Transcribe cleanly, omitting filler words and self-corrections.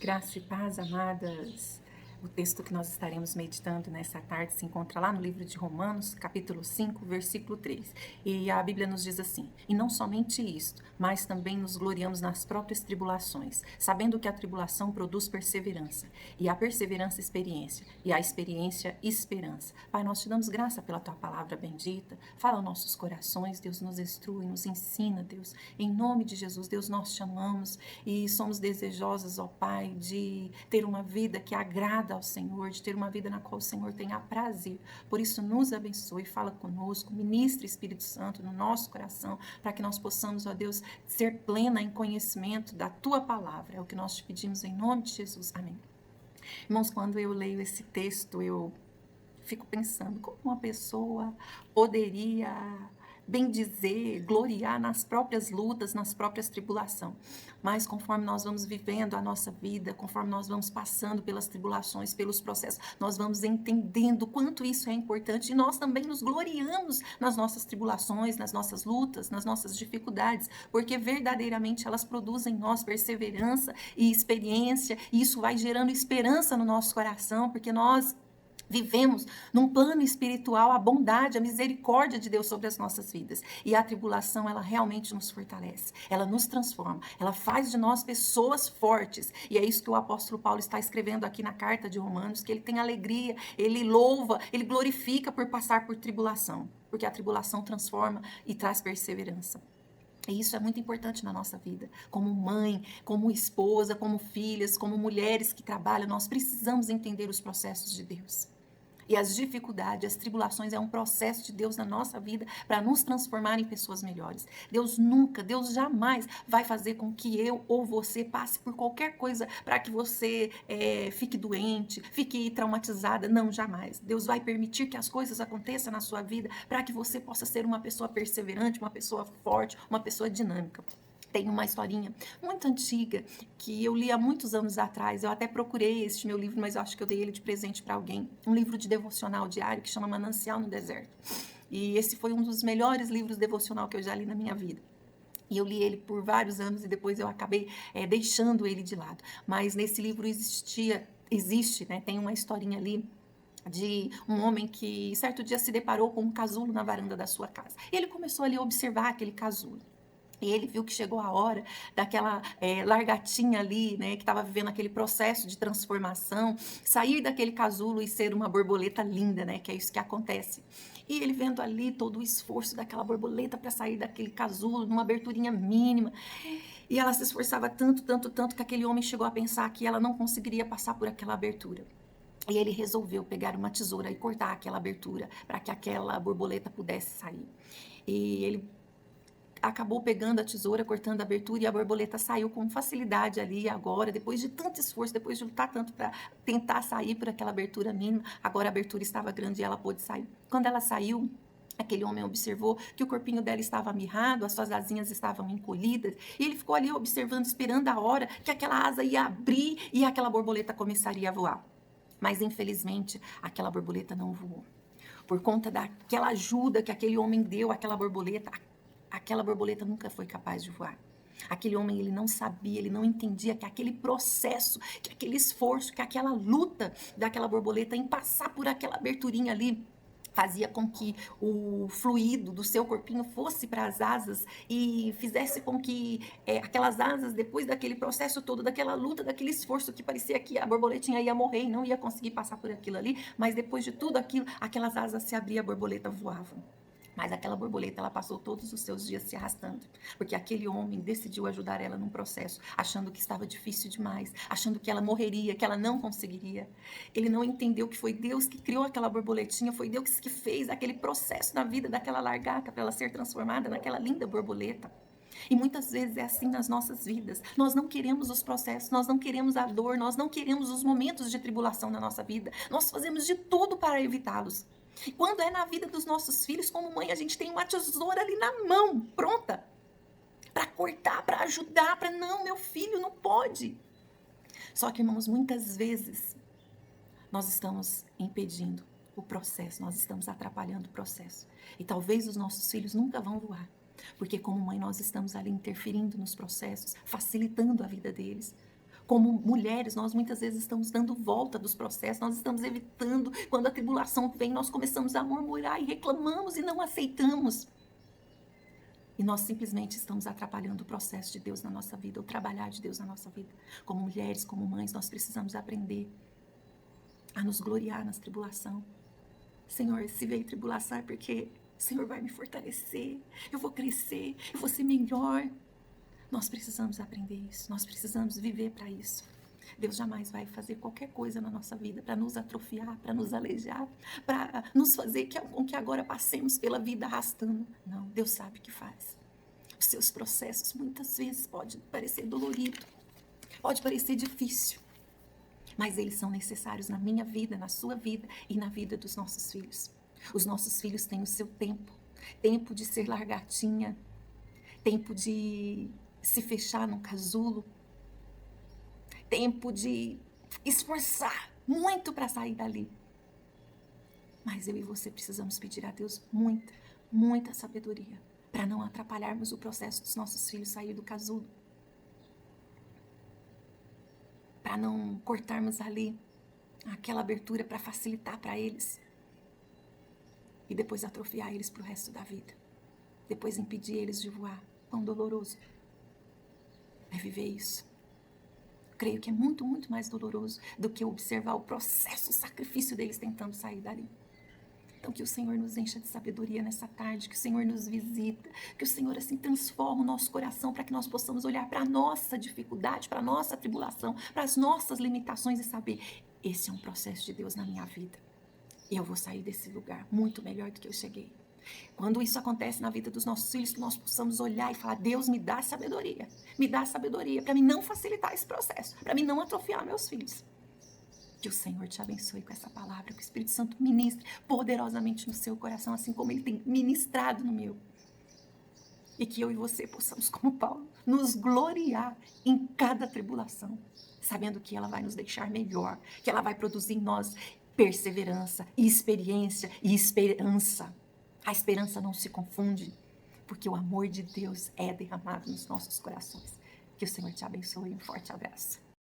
Graça e paz, amadas. O texto que nós estaremos meditando nessa tarde se encontra lá no livro de Romanos, capítulo 5, versículo 3. E a Bíblia nos diz assim: E não somente isto, mas também nos gloriamos nas próprias tribulações, sabendo que a tribulação produz perseverança, e a perseverança experiência, e a experiência esperança. Pai, nós te damos graça pela tua palavra bendita. Fala aos nossos corações, Deus, nos instrui, nos ensina, Deus. Em nome de Jesus, Deus, nós te amamos e somos desejosos, ó Pai, de ter uma vida que agrada ao Senhor, de ter uma vida na qual o Senhor tenha prazer. Por isso, nos abençoe, fala conosco, ministre Espírito Santo no nosso coração, para que nós possamos, ó Deus, ser plena em conhecimento da tua palavra. É o que nós te pedimos em nome de Jesus. Amém. Irmãos, quando eu leio esse texto, eu fico pensando como uma pessoa poderia bem dizer, gloriar nas próprias lutas, nas próprias tribulações. Mas conforme nós vamos vivendo a nossa vida, conforme nós vamos passando pelas tribulações, pelos processos, nós vamos entendendo quanto isso é importante e nós também nos gloriamos nas nossas tribulações, nas nossas lutas, nas nossas dificuldades, porque verdadeiramente elas produzem em nós perseverança e experiência, e isso vai gerando esperança no nosso coração, porque nós vivemos num plano espiritual a bondade, a misericórdia de Deus sobre as nossas vidas. E a tribulação, ela realmente nos fortalece, ela nos transforma, ela faz de nós pessoas fortes. E é isso que o apóstolo Paulo está escrevendo aqui na carta de Romanos, que ele tem alegria, ele louva, ele glorifica por passar por tribulação, porque a tribulação transforma e traz perseverança. E isso é muito importante na nossa vida. Como mãe, como esposa, como filhas, como mulheres que trabalham, nós precisamos entender os processos de Deus. E as dificuldades, as tribulações é um processo de Deus na nossa vida para nos transformar em pessoas melhores. Deus nunca, Deus jamais vai fazer com que eu ou você passe por qualquer coisa para que você fique doente, fique traumatizada. Não, jamais. Deus vai permitir que as coisas aconteçam na sua vida para que você possa ser uma pessoa perseverante, uma pessoa forte, uma pessoa dinâmica. Tem uma historinha muito antiga que eu li há muitos anos atrás. Eu até procurei este meu livro, mas eu acho que eu dei ele de presente para alguém. Um livro de devocional diário que chama Manancial no Deserto. E esse foi um dos melhores livros devocional que eu já li na minha vida. E eu li ele por vários anos e depois eu acabei deixando ele de lado. Mas nesse livro existe, né? Tem uma historinha ali de um homem que certo dia se deparou com um casulo na varanda da sua casa. E ele começou ali a observar aquele casulo. E ele viu que chegou a hora daquela largatinha ali, né, que estava vivendo aquele processo de transformação, sair daquele casulo e ser uma borboleta linda, né, que é isso que acontece. E ele vendo ali todo o esforço daquela borboleta para sair daquele casulo, numa aberturinha mínima. E ela se esforçava tanto, tanto, tanto, que aquele homem chegou a pensar que ela não conseguiria passar por aquela abertura. E ele resolveu pegar uma tesoura e cortar aquela abertura para que aquela borboleta pudesse sair. E ele acabou pegando a tesoura, cortando a abertura e a borboleta saiu com facilidade ali agora, depois de tanto esforço, depois de lutar tanto para tentar sair por aquela abertura mínima, agora a abertura estava grande e ela pôde sair. Quando ela saiu, aquele homem observou que o corpinho dela estava mirrado, as suas asinhas estavam encolhidas, e ele ficou ali observando, esperando a hora que aquela asa ia abrir e aquela borboleta começaria a voar. Mas, infelizmente, aquela borboleta não voou. Por conta daquela ajuda que aquele homem deu àquela borboleta, aquela borboleta nunca foi capaz de voar. Aquele homem, ele não sabia, ele não entendia que aquele processo, que aquele esforço, que aquela luta daquela borboleta em passar por aquela aberturinha ali, fazia com que o fluido do seu corpinho fosse para as asas e fizesse com que aquelas asas, depois daquele processo todo, daquela luta, daquele esforço que parecia que a borboletinha ia morrer e não ia conseguir passar por aquilo ali, mas depois de tudo aquilo, aquelas asas se abriam, a borboleta voava. Mas aquela borboleta, ela passou todos os seus dias se arrastando, porque aquele homem decidiu ajudar ela num processo, achando que estava difícil demais, achando que ela morreria, que ela não conseguiria. Ele não entendeu que foi Deus que criou aquela borboletinha, foi Deus que fez aquele processo na vida daquela largata para ela ser transformada naquela linda borboleta. E muitas vezes é assim nas nossas vidas. Nós não queremos os processos, nós não queremos a dor, nós não queremos os momentos de tribulação na nossa vida. Nós fazemos de tudo para evitá-los. Quando é na vida dos nossos filhos, como mãe, a gente tem uma tesoura ali na mão, pronta, para cortar, para ajudar, para não, meu filho não pode. Só que, irmãos, muitas vezes nós estamos impedindo o processo, nós estamos atrapalhando o processo. E talvez os nossos filhos nunca vão voar, porque como mãe nós estamos ali interferindo nos processos, facilitando a vida deles. Como mulheres, nós muitas vezes estamos dando volta dos processos, nós estamos evitando. Quando a tribulação vem, nós começamos a murmurar e reclamamos e não aceitamos. E nós simplesmente estamos atrapalhando o processo de Deus na nossa vida, o trabalhar de Deus na nossa vida. Como mulheres, como mães, nós precisamos aprender a nos gloriar nas tribulações. Senhor, se veio tribulação é porque o Senhor vai me fortalecer, eu vou crescer, eu vou ser melhor. Nós precisamos aprender isso, nós precisamos viver para isso. Deus jamais vai fazer qualquer coisa na nossa vida para nos atrofiar, para nos aleijar, para nos fazer com que agora passemos pela vida arrastando. Não, Deus sabe o que faz. Os seus processos muitas vezes podem parecer dolorido, pode parecer difícil, mas eles são necessários na minha vida, na sua vida e na vida dos nossos filhos. Os nossos filhos têm o seu tempo, tempo de ser largatinha, tempo de se fechar num casulo, tempo de esforçar muito para sair dali. Mas eu e você precisamos pedir a Deus muita, muita sabedoria para não atrapalharmos o processo dos nossos filhos sair do casulo. Para não cortarmos ali aquela abertura para facilitar para eles e depois atrofiar eles para o resto da vida. Depois impedir eles de voar. Quão doloroso é viver isso. Creio que é muito, muito mais doloroso do que observar o processo, o sacrifício deles tentando sair dali. Então que o Senhor nos encha de sabedoria nessa tarde, que o Senhor nos visita, que o Senhor assim transforma o nosso coração para que nós possamos olhar para a nossa dificuldade, para a nossa tribulação, para as nossas limitações e saber, esse é um processo de Deus na minha vida. E eu vou sair desse lugar muito melhor do que eu cheguei. Quando isso acontece na vida dos nossos filhos, que nós possamos olhar e falar, Deus me dá sabedoria para mim não facilitar esse processo, para mim não atrofiar meus filhos. Que o Senhor te abençoe com essa palavra, que o Espírito Santo ministre poderosamente no seu coração, assim como Ele tem ministrado no meu. E que eu e você possamos, como Paulo, nos gloriar em cada tribulação, sabendo que ela vai nos deixar melhor, que ela vai produzir em nós perseverança, experiência e esperança. A esperança não se confunde, porque o amor de Deus é derramado nos nossos corações. Que o Senhor te abençoe e um forte abraço.